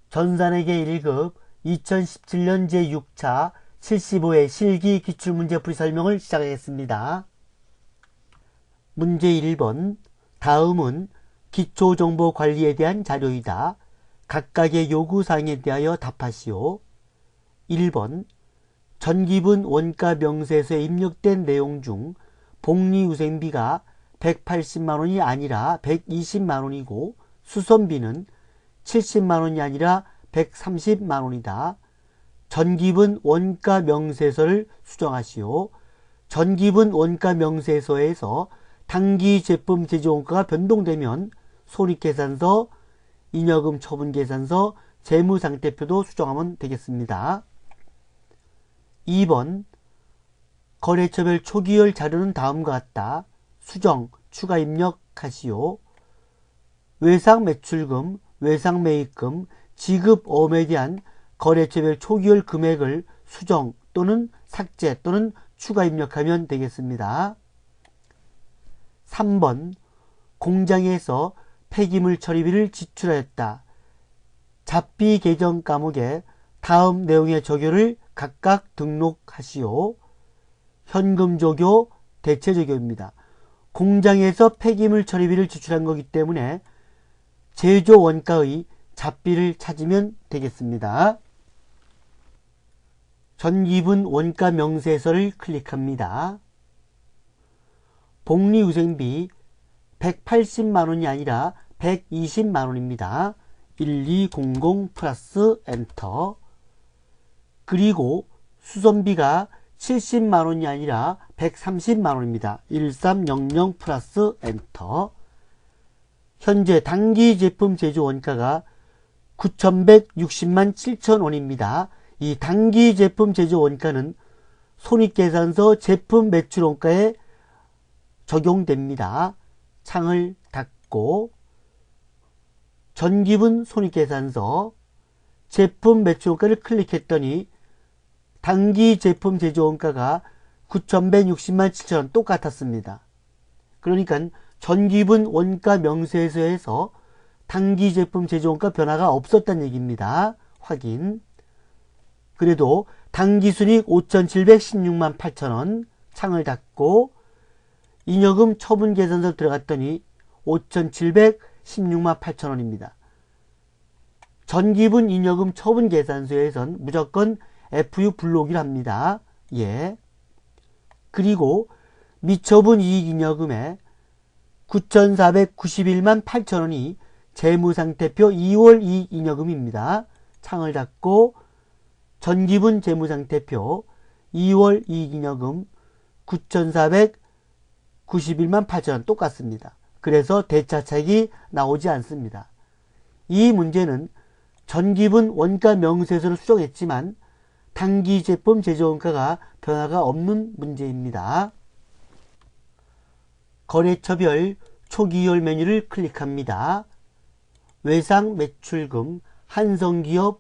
전산회계 1급 2017년 제6차 75회 실기 기출문제풀이 설명을 시작하겠습니다. 문제 1번. 다음은 기초정보관리에 대한 자료이다. 각각의 요구사항에 대하여 답하시오. 1번. 전기분 원가명세서에 입력된 내용 중 복리후생비가 180만원이 아니라 120만원이고 수선비는 70만원이 아니라 130만원이다. 전기분 원가명세서를 수정하시오. 전기분 원가명세서에서 당기 제품 제조원가가 변동되면 손익계산서, 잉여금 처분계산서, 재무상태표도 수정하면 되겠습니다. 2번. 거래처별 초기열 자료는 다음과 같다. 수정, 추가 입력하시오. 외상매출금, 외상매입금, 지급어음에 대한 거래처별 초기열 금액을 수정 또는 삭제 또는 추가 입력하면 되겠습니다. 3번. 공장에서 폐기물 처리비를 지출하였다. 잡비 계정 과목에 다음 내용의 조교를 각각 등록하시오. 현금 조교, 대체 조교입니다. 공장에서 폐기물 처리비를 지출한 거기 때문에 제조 원가의 잡비를 찾으면 되겠습니다. 전기분 원가 명세서를 클릭합니다. 복리후생비 180만원이 아니라 120만원입니다. 1200 플러스 엔터. 그리고 수선비가 70만원이 아니라 130만원입니다. 1300 플러스 엔터. 현재 당기 제품 제조 원가가 9,160만 7천원입니다. 이 당기 제품 제조 원가는 손익계산서 제품 매출 원가에 적용됩니다. 창을 닫고 전기분 손익계산서 제품 매출 원가를 클릭했더니 당기 제품 제조 원가가 9,160만 7천원 똑같았습니다. 그러니까 전기분 원가 명세서에서 당기 제품 제조 원가 변화가 없었다는 얘기입니다. 확인. 그래도 당기순익 5,716만 8천원 창을 닫고 잉여금 처분계산서 들어갔더니 5,716만 8천원입니다. 전기분 잉여금 처분계산서에선 무조건 FU 불록이라 합니다. 예. 그리고 미처분 이익잉여금에 9,491만 8천원이 재무상태표 2월 이익잉여금입니다. 창을 닫고 전기분 재무상태표 2월 이익잉여금 9,491만 8천원 똑같습니다. 그래서 대차차익이 나오지 않습니다. 이 문제는 전기분 원가 명세서를 수정했지만 당기 제품 제조 원가가 변화가 없는 문제입니다. 거래처별 초기열 메뉴를 클릭합니다. 외상 매출금 한성기업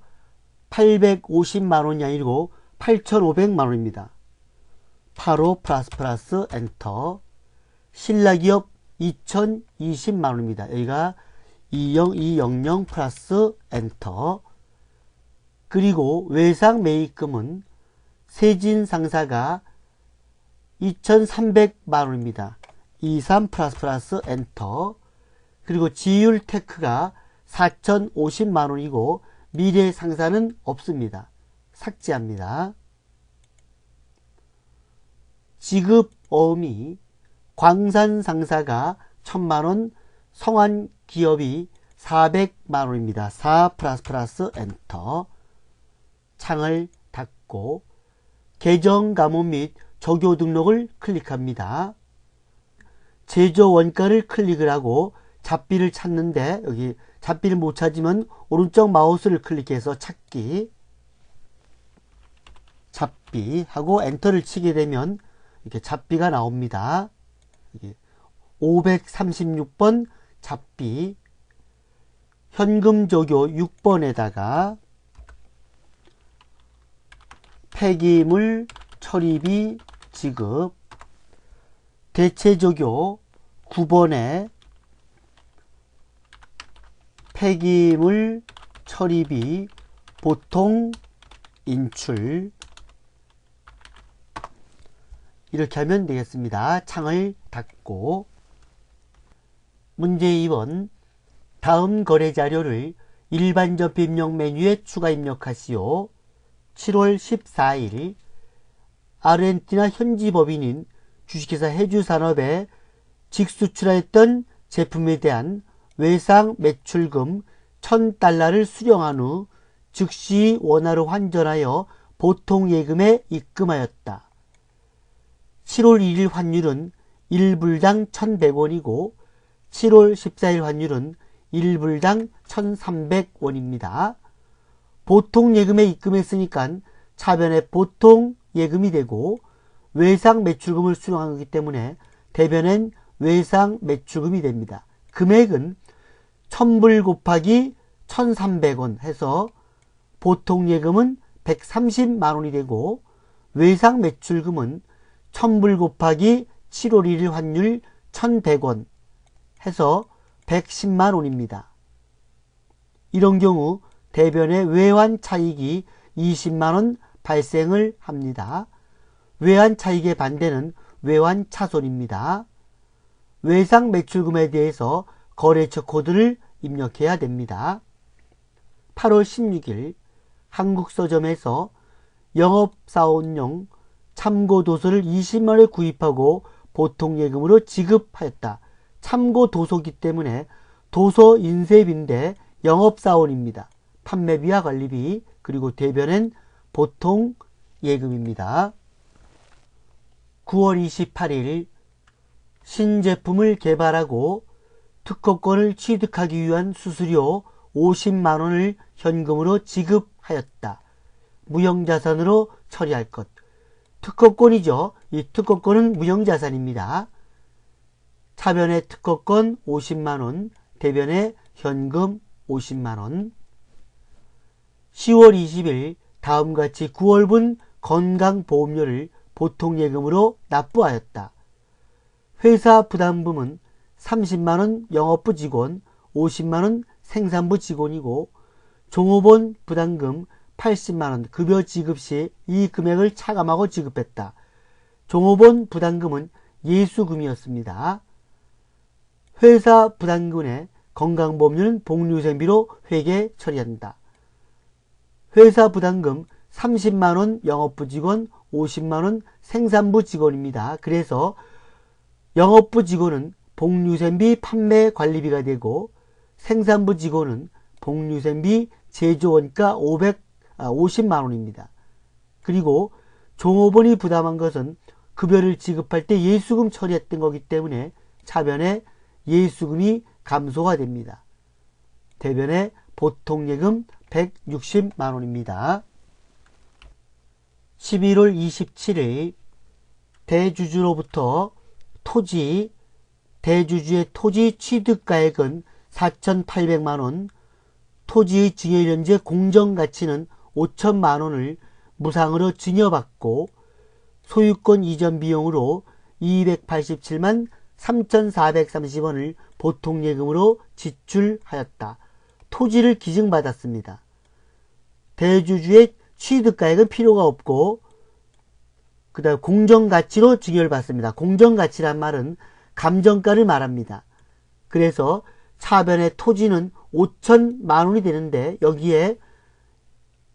850만원이 아니고 8,500만원입니다. 85 플러스 엔터. 신라기업 2,020만원입니다. 여기가 20200 플러스 엔터. 그리고 외상 매입금은 세진상사가 2,300만원입니다. 23 플러스 엔터. 그리고 지율테크가 4,050만원이고 미래상사는 없습니다. 삭제합니다. 지급어음이 광산상사가 1,000만원, 성환기업이 400만원입니다. 4 플러스 엔터. 창을 닫고 계정과목 및 조교 등록을 클릭합니다. 제조 원가를 클릭을 하고 잡비를 찾는데 여기 잡비를 못 찾으면 오른쪽 마우스를 클릭해서 찾기, 잡비 하고 엔터를 치게 되면 이렇게 잡비가 나옵니다. 536번 잡비, 현금 조교 6번에다가 폐기물 처리비 지급, 대체 조교 9번에 폐기물 처리비, 보통 인출 이렇게 하면 되겠습니다. 창을 닫고 문제 2번 다음 거래 자료를 일반 접입력 메뉴에 추가 입력하시오. 7월 14일 아르헨티나 현지 법인인 주식회사 해주산업에 직수출하였던 제품에 대한 외상 매출금 1,000달러를 수령한 후 즉시 원화로 환전하여 보통예금에 입금하였다. 7월 1일 환율은 1불당 1,100원이고 7월 14일 환율은 1불당 1,300원입니다. 보통예금에 입금했으니까 차변에 보통예금이 되고 외상 매출금을 수령한 거기 때문에 대변엔 외상 매출금이 됩니다. 금액은 1,000불 곱하기 1,300원 해서 보통예금은 130만원이 되고 외상 매출금은 1,000불 곱하기 7월 1일 환율 1,100원 해서 110만원입니다. 이런 경우 대변의 외환 차익이 20만원 발생을 합니다. 외환 차익의 반대는 외환 차손입니다. 외상 매출금에 대해서 거래처 코드를 입력해야 됩니다. 8월 16일 한국서점에서 영업사원용 참고도서를 20만원에 구입하고 보통예금으로 지급하였다. 참고도서기 때문에 도서 인쇄비인데 영업사원입니다. 판매비와 관리비 그리고 대변엔 보통예금입니다. 9월 28일 신제품을 개발하고 특허권을 취득하기 위한 수수료 50만원을 현금으로 지급하였다. 무형자산으로 처리할 것. 특허권이죠. 이 특허권은 무형자산입니다. 차변의 특허권 50만원, 대변의 현금 50만원. 10월 20일 다음같이 9월분 건강보험료를 보통예금으로 납부하였다. 회사 부담금은 30만원 영업부 직원, 50만원 생산부 직원이고 종업원 부담금 80만원 급여 지급 시 이 금액을 차감하고 지급했다. 종업원 부담금은 예수금이었습니다. 회사 부담금의 건강보험료는 복리후생비로 회계 처리한다. 회사 부담금 30만원 영업부 직원, 50만원 생산부 직원입니다. 그래서 영업부 직원은 복리후생비 판매 관리비가 되고 생산부 직원은 복리후생비 제조원가 50만원입니다. 그리고 종업원이 부담한 것은 급여를 지급할 때 예수금 처리했던 거기 때문에 차변에 예수금이 감소가 됩니다. 대변에 보통예금 160만원입니다. 11월 27일 대주주로부터 토지, 대주주의 토지 취득가액은 4,800만원, 토지의 증여일현재 공정가치는 5천만원을 무상으로 증여받고 소유권 이전 비용으로 287만 3,430원을 보통예금으로 지출하였다. 토지를 기증받았습니다. 대주주의 취득가액은 필요가 없고 그 다음 공정가치로 증여를 받습니다. 공정가치란 말은 감정가를 말합니다. 그래서 차변의 토지는 5천만원이 되는데 여기에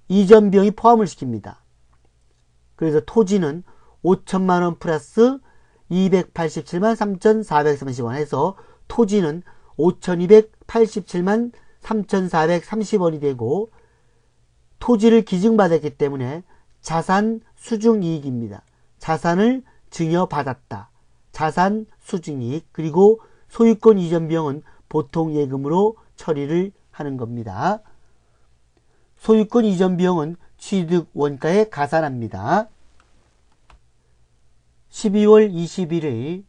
이전 비용이 포함을 시킵니다. 그래서 토지는 5천만원 플러스 287만 3,430원 해서 토지는 5,287만 3,430원이 되고 토지를 기증받았기 때문에 자산 수중이익입니다. 자산을 증여받았다. 자산 수중이익 그리고 소유권 이전 비용은 보통 예금으로 처리를 하는 겁니다. 소유권 이전 비용은 취득 원가에 가산합니다. 12월 21일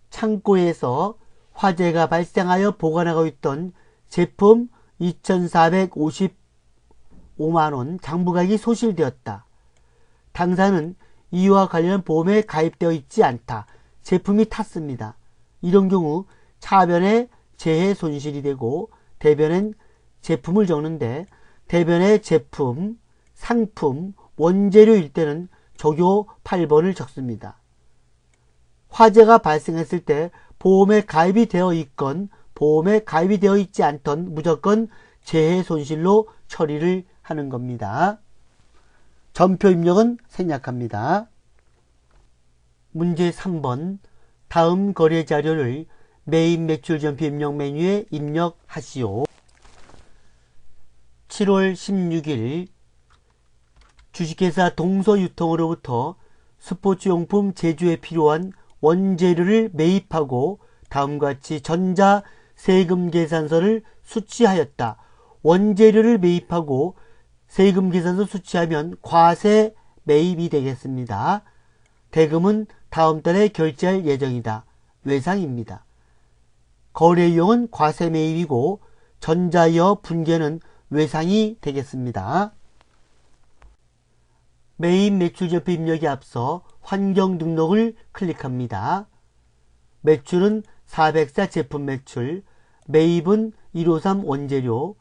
창고에서 화재가 발생하여 보관하고 있던 제품 2,455만원 장부각이 소실되었다. 당사는 이와 관련 보험에 가입되어 있지 않다. 제품이 탔습니다. 이런 경우 차변에 재해 손실이 되고 대변엔 제품을 적는데 대변의 제품, 상품, 원재료일 때는 조교 8번을 적습니다. 화재가 발생했을 때 보험에 가입이 되어 있건 보험에 가입이 되어 있지 않던 무조건 재해 손실로 처리를 하는 겁니다. 전표 입력은 생략합니다. 문제 3번. 다음 거래 자료를 매입 매출 전표 입력 메뉴에 입력하시오. 7월 16일 주식회사 동서유통으로부터 스포츠용품 제조에 필요한 원재료를 매입하고 다음과 같이 전자 세금 계산서를 수취하였다. 원재료를 매입하고 세금 계산서 수취하면 과세 매입이 되겠습니다. 대금은 다음 달에 결제할 예정이다. 외상입니다. 거래유형은 과세 매입이고 전자여 분계는 외상이 되겠습니다. 매입 매출 전표 입력에 앞서 환경 등록을 클릭합니다. 매출은 404 제품 매출, 매입은 153 원재료,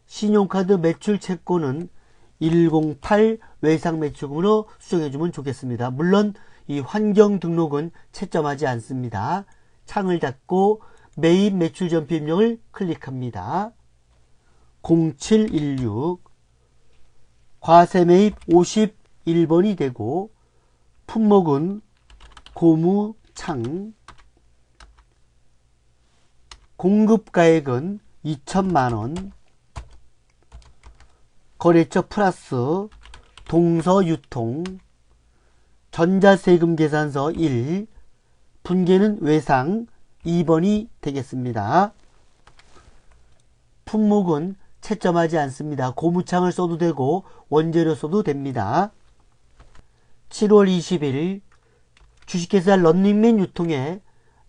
신용카드 매출 채권은 108 외상 매출금으로 수정해주면 좋겠습니다. 물론 이 환경 등록은 채점하지 않습니다. 창을 닫고 매입 매출 전표 입력을 클릭합니다. 0716 과세 매입 51번이 되고 품목은 고무창, 공급가액은 2천만원, 거래처 플러스 동서유통, 전자세금 계산서 1, 분계는 외상 2번이 되겠습니다. 품목은 채점하지 않습니다. 고무창을 써도 되고 원재료 써도 됩니다. 7월 20일 주식회사 런닝맨 유통에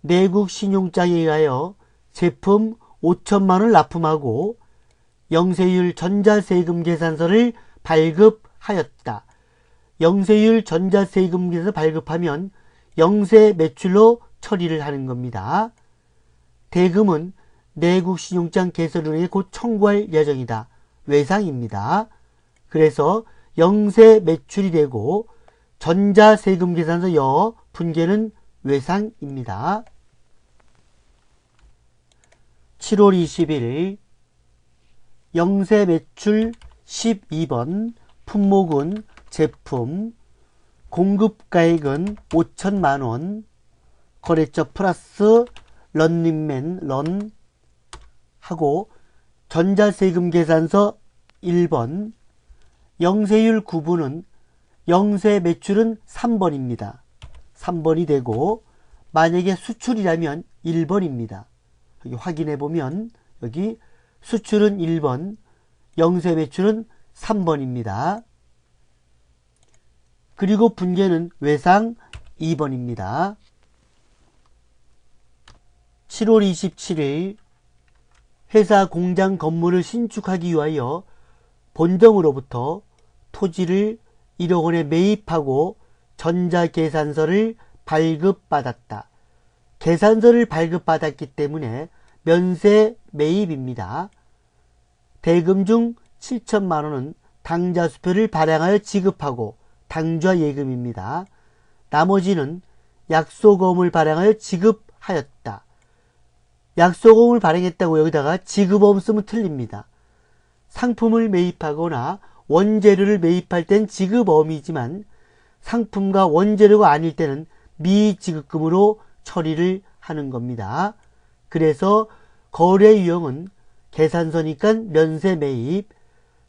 내국 신용장에 의하여 제품 5천만원을 납품하고 영세율 전자세금 계산서를 발급하였다. 영세율 전자세금 계산서 발급하면 영세 매출로 처리를 하는 겁니다. 대금은 내국 신용장 개설은행에 곧 청구할 예정이다. 외상입니다. 그래서 영세 매출이 되고 전자세금 계산서 여 분계는 외상입니다. 7월 20일 영세 매출 12번, 품목은 제품, 공급가액은 5천만원, 거래처 플러스 런닝맨 런 하고 전자세금 계산서 1번, 영세율 구분은 영세 매출은 3번입니다. 3번이 되고 만약에 수출이라면 1번입니다. 여기 확인해 보면 여기 수출은 1번, 영세 매출은 3번입니다. 그리고 분계는 외상 2번입니다. 7월 27일 회사 공장 건물을 신축하기 위하여 본점으로부터 토지를 1억 원에 매입하고 전자계산서를 발급받았다. 계산서를 발급받았기 때문에 면세 매입입니다. 대금 중 7천만원은 당좌수표를 발행하여 지급하고 당좌 예금입니다. 나머지는 약소금을 발행하여 지급하였다. 약소금을 발행했다고 여기다가 지급어음 쓰면 틀립니다. 상품을 매입하거나 원재료를 매입할 땐 지급어음이지만 상품과 원재료가 아닐 때는 미지급금으로 처리를 하는 겁니다. 그래서 거래 유형은 계산서니까 면세 매입,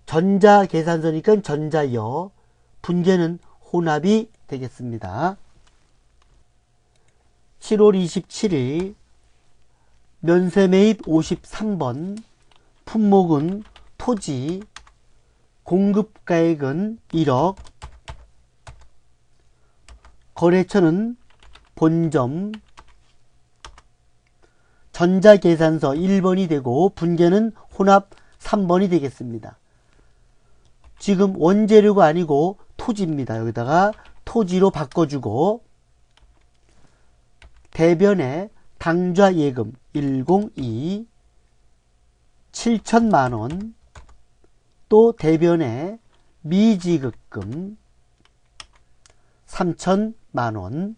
전자 계산서니까 전자여, 분계는 혼합이 되겠습니다. 7월 27일 면세 매입 53번, 품목은 토지, 공급가액은 1억, 거래처는 본점, 전자계산서 1번이 되고 분계는 혼합 3번이 되겠습니다. 지금 원재료가 아니고 토지입니다. 여기다가 토지로 바꿔주고 대변에 당좌 예금 102 7천만원, 또 대변에 미지급금 3천만원.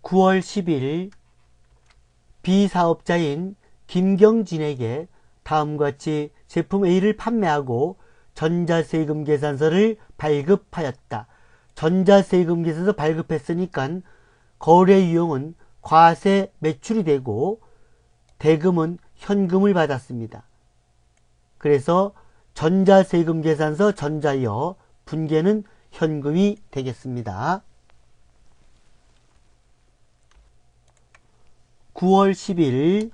9월 10일 B사업자인 김경진에게 다음과 같이 제품 A를 판매하고 전자세금 계산서를 발급하였다. 전자세금 계산서 발급했으니까 거래 유형은 과세 매출이 되고 대금은 현금을 받았습니다. 그래서 전자세금 계산서 전자여, 분계는 현금이 되겠습니다. 9월 10일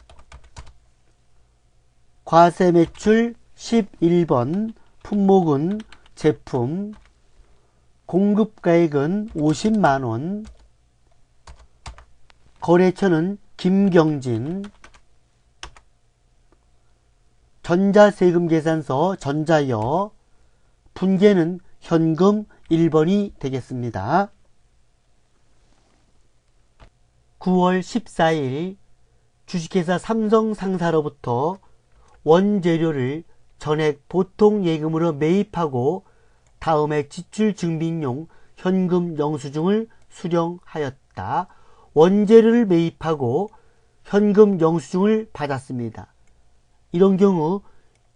과세매출 11번 품목은 제품, 공급가액은 50만원, 거래처는 김경진, 전자세금 계산서 전자여, 분계는 현금 1번이 되겠습니다. 9월 14일 주식회사 삼성 상사로부터 원재료를 전액 보통 예금으로 매입하고 다음에 지출 증빙용 현금 영수증을 수령하였다. 원재료를 매입하고 현금 영수증을 받았습니다. 이런 경우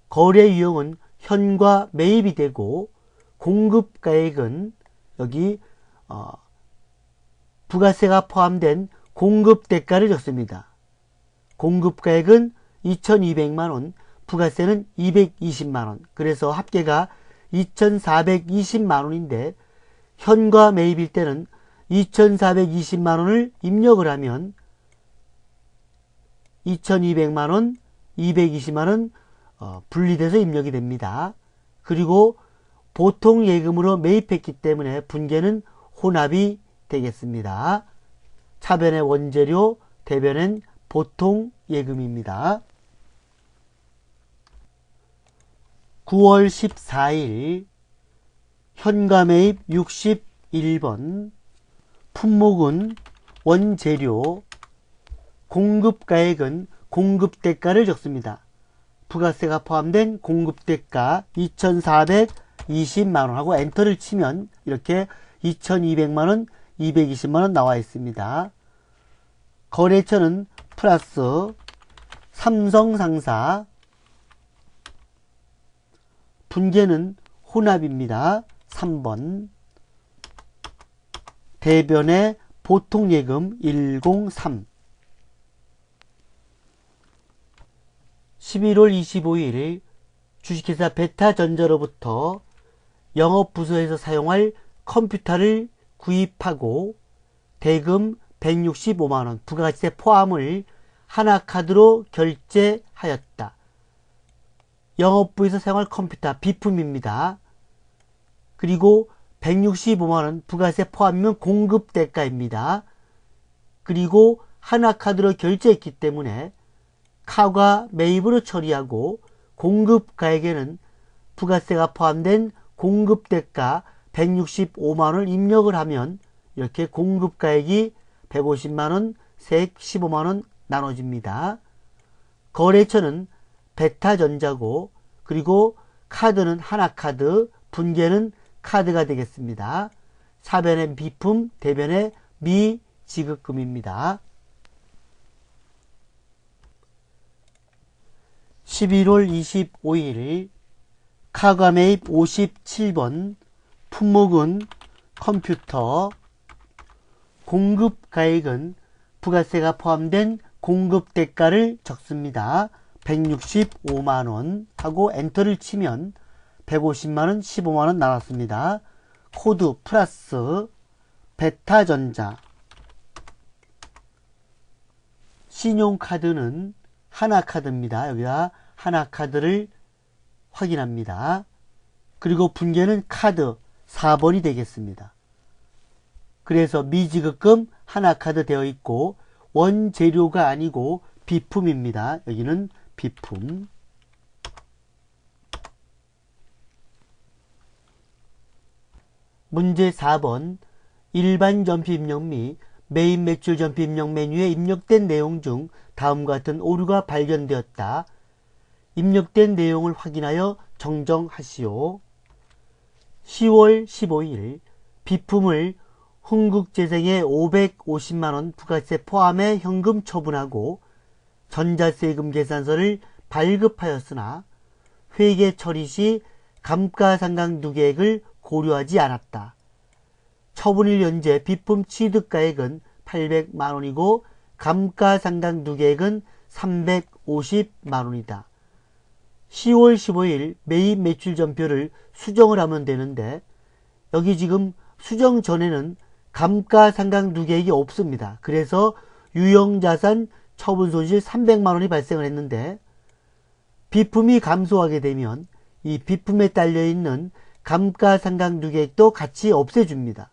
거래 유형은 현과 매입이 되고 공급가액은 여기 부가세가 포함된 공급대가를 적습니다. 공급가액은 2,200만원, 부가세는 220만원, 그래서 합계가 2,420만원인데 현과 매입일 때는 2,420만원을 입력을 하면 2,200만원, 220만원 분리돼서 입력이 됩니다. 그리고 보통 예금으로 매입했기 때문에 분계는 혼합이 되겠습니다. 차변의 원재료, 대변엔 보통 예금입니다. 9월 14일 현가 매입 61번 품목은 원재료, 공급가액은 공급대가를 적습니다. 부가세가 포함된 공급대가 2,420만원 하고 엔터를 치면 이렇게 2,200만원, 220만원 나와 있습니다. 거래처는 플러스 삼성상사, 분계는 혼합입니다. 3번. 대변의 보통예금 103. 11월 25일 주식회사 베타전자로부터 영업부서에서 사용할 컴퓨터를 구입하고 대금 165만원 부가가치세 포함을 하나카드로 결제하였다. 영업부에서 사용할 컴퓨터 비품입니다. 그리고 165만원 부가세 포함이면 공급대가입니다. 그리고 하나카드로 결제했기 때문에 카가 매입으로 처리하고 공급가액에는 부가세가 포함된 공급대가 165만원을 입력을 하면 이렇게 공급가액이 150만원, 세액 15만원 나눠집니다. 거래처는 베타전자고 그리고 카드는 하나카드, 분계는 카드가 되겠습니다. 사변의 비품, 대변의 미지급금입니다. 11월 25일 카가매입 57번 품목은 컴퓨터, 공급가액은 부가세가 포함된 공급대가를 적습니다. 165만원 하고 엔터를 치면 150만원, 15만원 나왔습니다. 코드 플러스 베타전자, 신용카드는 하나카드입니다. 여기다 하나카드를 확인합니다. 그리고 분계는 카드 4번이 되겠습니다. 그래서 미지급금 하나카드 되어 있고 원재료가 아니고 비품입니다. 여기는 비품. 문제 4번 일반 전피 입력 및 메인 매출 전피 입력 메뉴에 입력된 내용 중 다음과 같은 오류가 발견되었다. 입력된 내용을 확인하여 정정하시오. 10월 15일 비품을 흥국재생에 550만원 부가세 포함해 현금 처분하고 전자세금 계산서를 발급하였으나 회계 처리 시 감가상각누계액을 고려하지 않았다. 처분일 현재 비품 취득가액은 800만원이고 감가상각누계액은 350만원이다. 10월 15일 매입 매출전표를 수정을 하면 되는데 여기 지금 수정 전에는 감가상각누계액이 없습니다. 그래서 유형자산 처분손실 300만원이 발생을 했는데 비품이 감소하게 되면 이 비품에 딸려있는 감가상각누계액도 같이 없애줍니다.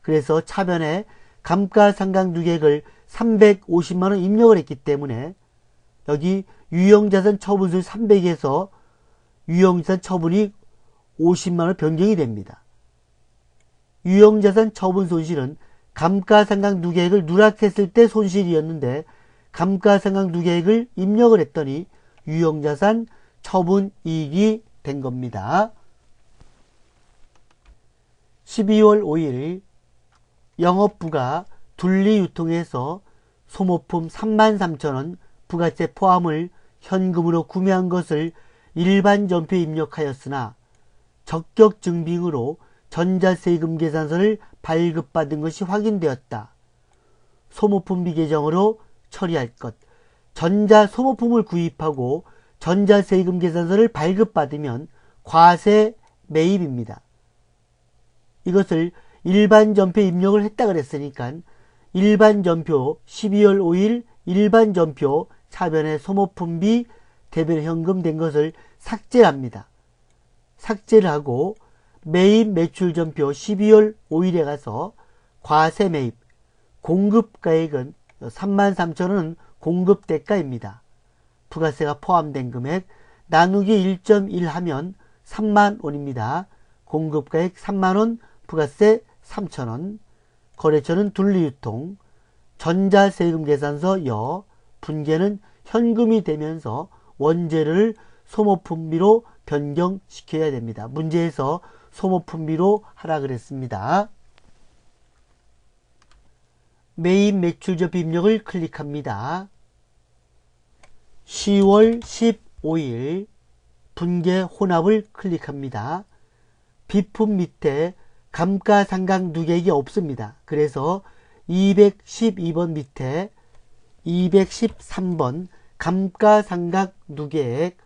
그래서 차변에 감가상각누계액을 350만원 입력을 했기 때문에 여기 유형자산 처분손실 300에서 유형자산 처분이 50만원 변경이 됩니다. 유형자산 처분손실은 감가상각누계액을 누락했을 때 손실이었는데 감가상각누계액을 입력을 했더니 유형자산 처분이익이 된 겁니다. 12월 5일 영업부가 둘리유통에서 소모품 33,000원 부가세 포함을 현금으로 구매한 것을 일반 전표에 입력하였으나 적격 증빙으로 전자세금 계산서를 발급받은 것이 확인되었다. 소모품비 계정으로 처리할 것. 전자소모품을 구입하고 전자세금 계산서를 발급받으면 과세 매입입니다. 이것을 일반전표에 입력을 했다 그랬으니까 일반전표 12월 5일 일반전표 차변에 소모품비 대변 현금 된 것을 삭제합니다. 삭제를 하고 매입 매출전표 12월 5일에 가서 과세 매입 공급가액은 33,000원은 공급대가입니다. 부가세가 포함된 금액 나누기 1.1 하면 3만원입니다. 공급가액 3만원, 부가세 3,000원, 거래처는 둘리유통, 전자세금 계산서 여, 분계는 현금이 되면서 원재료를 소모품비로 변경시켜야 됩니다. 문제에서 소모품비로 하라 그랬습니다. 매입 매출전표 입력을 클릭합니다. 10월 15일 분계 혼합을 클릭합니다. 비품 밑에 감가상각누계액이 없습니다. 그래서 212번 밑에 213번 감가상각누계액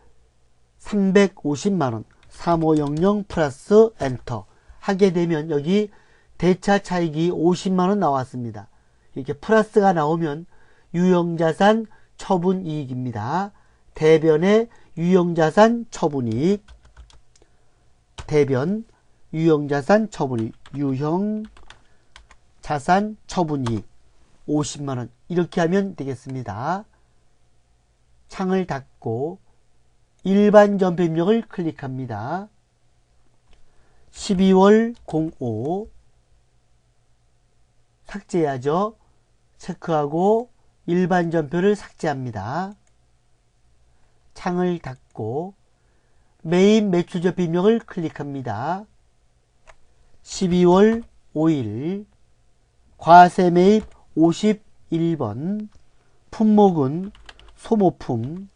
350만원 3500 플러스 엔터 하게 되면 여기 대차 차익이 50만원 나왔습니다. 이렇게 플러스가 나오면 유형자산 처분이익입니다. 대변의 유형자산 처분이익 대변 유형자산 처분이익 유형자산 처분이익 50만원 이렇게 하면 되겠습니다. 창을 닫고 일반 전표 입력을 클릭합니다. 12월 05 삭제해야죠. 체크하고 일반 전표를 삭제합니다. 창을 닫고 매입 매출 전표 입력을 클릭합니다. 12월 5일 과세 매입 51번 품목은 소모품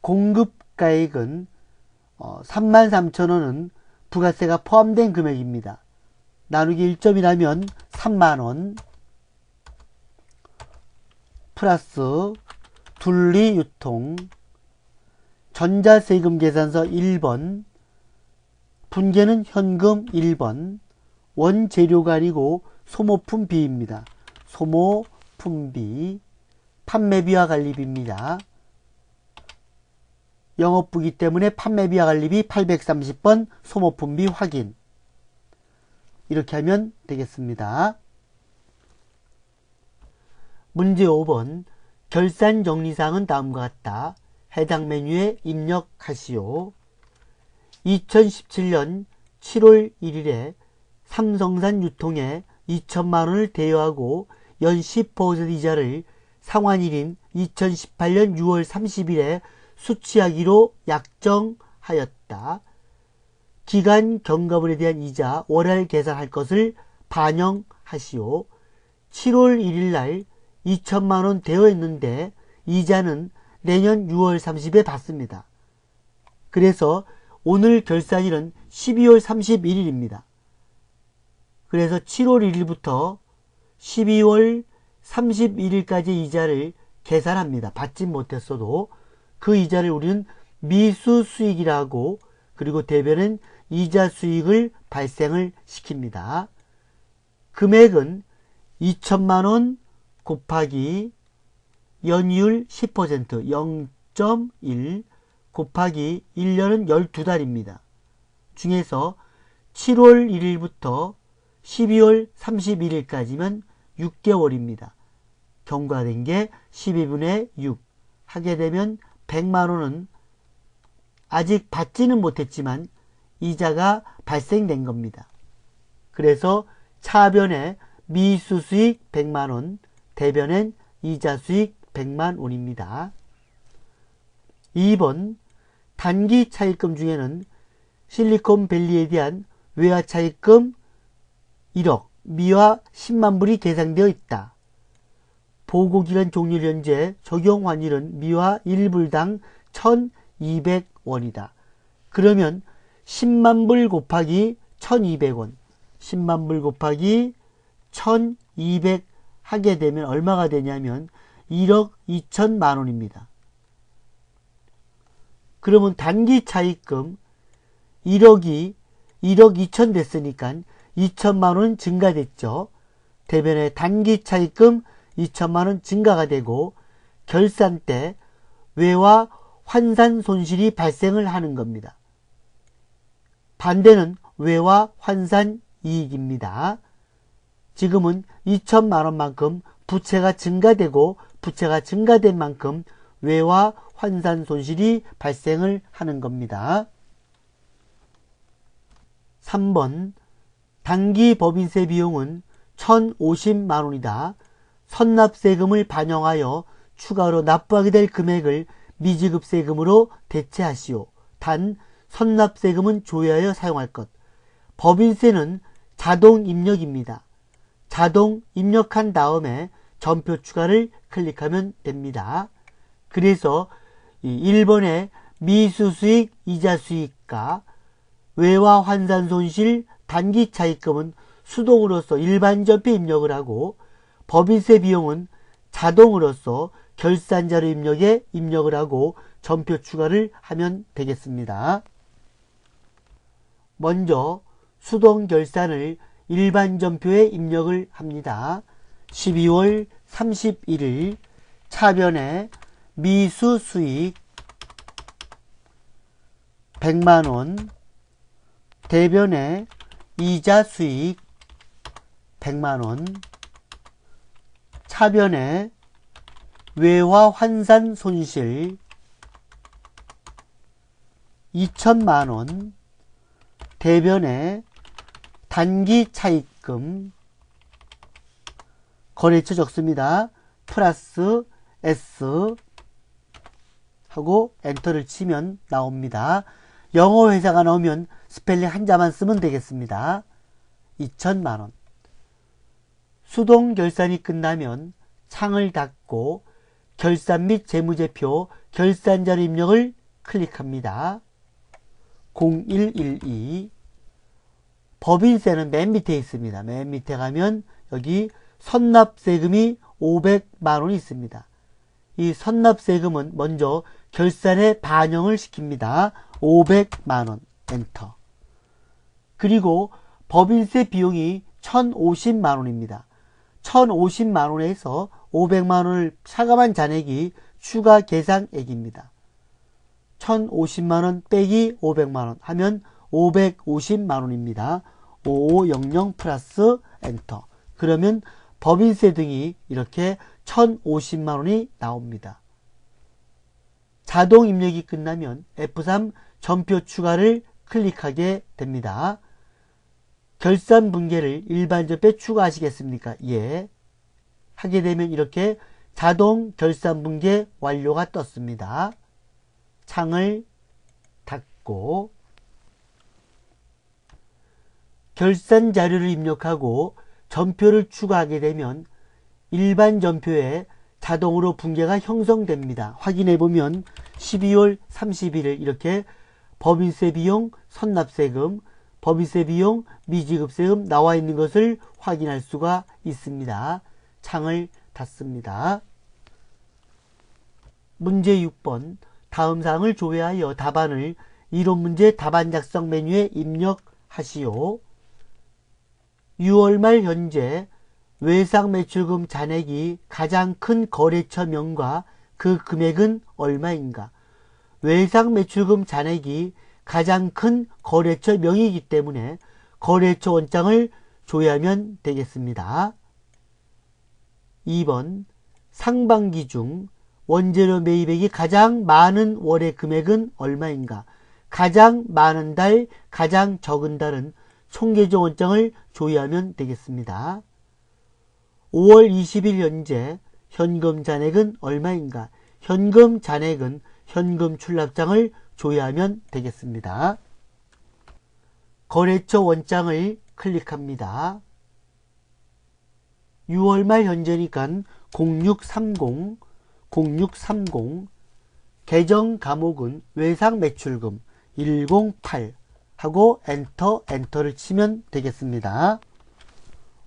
공급가액은 33,000원은 부가세가 포함된 금액입니다. 나누기 1.1하면 3만원 플러스 둘리유통 전자세금 계산서 1번 분계는 현금 1번 원재료가 아니고 소모품비입니다. 소모품비 판매비와 관리비입니다. 영업부기 때문에 판매비와 관리비 830번 소모품비 확인 이렇게 하면 되겠습니다. 문제 5번 결산 정리사항은 다음과 같다. 해당 메뉴에 입력하시오. 2017년 7월 1일에 삼성산 유통에 2천만원을 대여하고 연 10% 이자를 상환일인 2018년 6월 30일에 수취하기로 약정하였다. 기간 경과분에 대한 이자 월할 계산할 것을 반영하시오. 7월 1일 날 2천만 원 되어 있는데 이자는 내년 6월 30일에 받습니다. 그래서 오늘 결산일은 12월 31일입니다. 그래서 7월 1일부터 12월 31일까지 이자를 계산합니다. 받지 못했어도 그 이자를 우리는 미수 수익이라고, 그리고 대변은 이자 수익을 발생을 시킵니다. 금액은 2천만 원 곱하기 연이율 10% 0.1 곱하기 1년은 12달입니다. 중에서 7월 1일부터 12월 31일까지면 6개월입니다. 경과된 게 12분의 6 하게 되면 100만 원은 아직 받지는 못했지만 이자가 발생된 겁니다. 그래서 차변에 미수수익 100만 원, 대변엔 이자수익 100만 원입니다. 2번 단기 차입금 중에는 실리콘밸리에 대한 외화 차입금 1억, 미화 10만 불이 계상되어 있다. 보고기간 종료일 현재 적용 환율은 미화 1불당 1,200원이다. 그러면 10만 불 곱하기 1,200원, 10만 불 곱하기 1,200 하게 되면 얼마가 되냐면 1억 2천만 원입니다. 그러면 단기 차입금 1억이 1억 2천 됐으니까 2천만 원 증가됐죠. 대변에 단기 차입금 2천만 원 증가가 되고 결산 때 외화 환산 손실이 발생을 하는 겁니다. 반대는 외화 환산 이익입니다. 지금은 2천만 원만큼 부채가 증가되고 부채가 증가된 만큼 외화 환산 손실이 발생을 하는 겁니다. 3번 단기 법인세 비용은 1,050만 원이다. 선납세금을 반영하여 추가로 납부하게 될 금액을 미지급세금으로 대체하시오. 단 선납세금은 조회하여 사용할 것. 법인세는 자동 입력입니다. 자동 입력한 다음에 전표 추가를 클릭하면 됩니다. 그래서 1번의 미수수익 이자수익과 외화 환산 손실 단기 차입금은 수동으로서 일반 전표 입력을 하고 법인세 비용은 자동으로서 결산자료 입력에 입력을 하고 전표 추가를 하면 되겠습니다. 먼저 수동 결산을 일반 전표에 입력을 합니다. 12월 31일 차변에 미수 수익 100만원, 대변에 이자 수익 100만원, 차변에 외화 환산 손실 2천만원, 대변에 단기 차입금, 거래처 적습니다. 플러스 S 하고 엔터를 치면 나옵니다. 영어 회사가 나오면 스펠링 한자만 쓰면 되겠습니다. 2천만원. 수동 결산이 끝나면 창을 닫고 결산 및 재무제표 결산자료 입력을 클릭합니다. 0112 법인세는 맨 밑에 있습니다. 맨 밑에 가면 여기 선납세금이 500만원이 있습니다. 이 선납세금은 먼저 결산에 반영을 시킵니다. 500만원 엔터. 그리고 법인세 비용이 1,050만원입니다. 1,050만원에서 500만원을 차감한 잔액이 추가 계상액입니다. 1,050만원 빼기 500만원 하면 550만원입니다. 5500 플러스 엔터. 그러면 법인세 등이 이렇게 1,050만원이 나옵니다. 자동 입력이 끝나면 F3 전표 추가를 클릭하게 됩니다. 결산 분계를 일반 전표에 추가하시겠습니까? 예. 하게 되면 이렇게 자동 결산 붕괴 완료가 떴습니다. 창을 닫고 결산 자료를 입력하고 전표를 추가하게 되면 일반 전표에 자동으로 붕괴가 형성됩니다. 확인해 보면 12월 31일 이렇게 법인세 비용, 선납세금, 법인세 비용, 미지급세금 나와 있는 것을 확인할 수가 있습니다. 창을 닫습니다. 문제 6번 다음 사항을 조회하여 답안을 이론문제 답안 작성 메뉴에 입력하시오. 6월 말 현재 외상매출금 잔액이 가장 큰 거래처명과 그 금액은 얼마인가? 외상매출금 잔액이 가장 큰 거래처명이기 때문에 거래처 원장을 조회하면 되겠습니다. 2번 상반기 중 원재료 매입액이 가장 많은 월의 금액은 얼마인가? 가장 많은 달, 가장 적은 달은 총계조 원장을 조회하면 되겠습니다. 5월 20일 현재 현금 잔액은 얼마인가? 현금 잔액은 현금 출납장을 조회하면 되겠습니다. 거래처 원장을 클릭합니다. 6월 말 현재니까 0630 계정 과목은 외상매출금 108 하고 엔터를 치면 되겠습니다.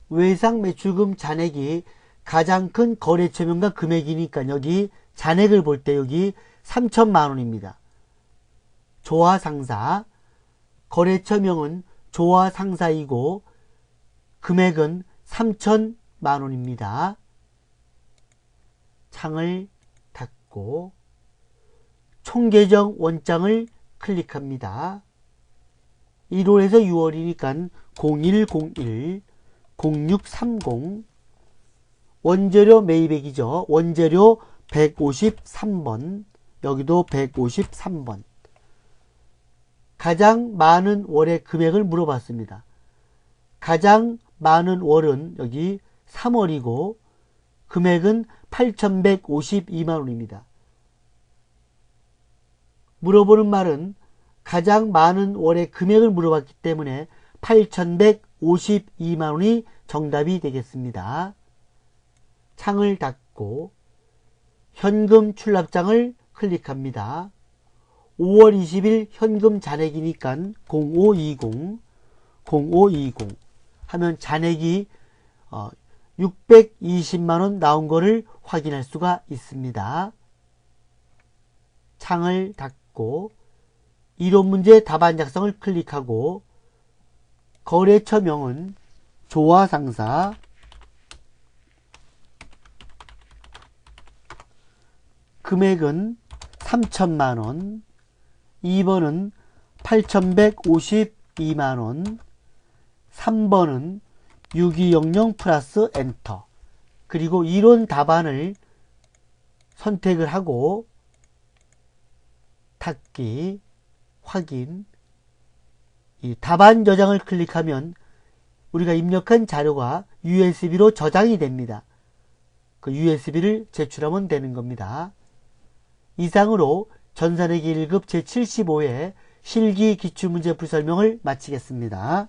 외상매출금 잔액이 가장 큰 거래처명과 금액이니까 여기 잔액을 볼 때 여기 3천만 원입니다. 조화상사, 거래처명은 조화상사이고 금액은 3천만 원입니다. 창을 닫고 총계정 원장을 클릭합니다. 1월에서 6월이니까 0101 0630 원재료 매입액이죠. 원재료 153번 여기도 153번 가장 많은 월의 금액을 물어봤습니다. 가장 많은 월은 여기 3월이고 금액은 8,152만원입니다. 물어보는 말은 가장 많은 월의 금액을 물어봤기 때문에 8,152만원이 정답이 되겠습니다. 창을 닫고 현금 출납장을 클릭합니다. 5월 20일 현금 잔액이니까 0520 하면 잔액이 620만원 나온 거를 확인할 수가 있습니다. 창을 닫고 이론문제 답안 작성을 클릭하고 거래처명은 조화상사, 금액은 3천만원, 2번은 8,152만원, 3번은 6200 플러스 엔터. 그리고 이론 답안을 선택을 하고 닫기, 확인, 이 답안 저장을 클릭하면 우리가 입력한 자료가 USB로 저장이 됩니다. 그 USB를 제출하면 되는 겁니다. 이상으로 전산회계 1급 제75회 실기 기출문제 풀 설명을 마치겠습니다.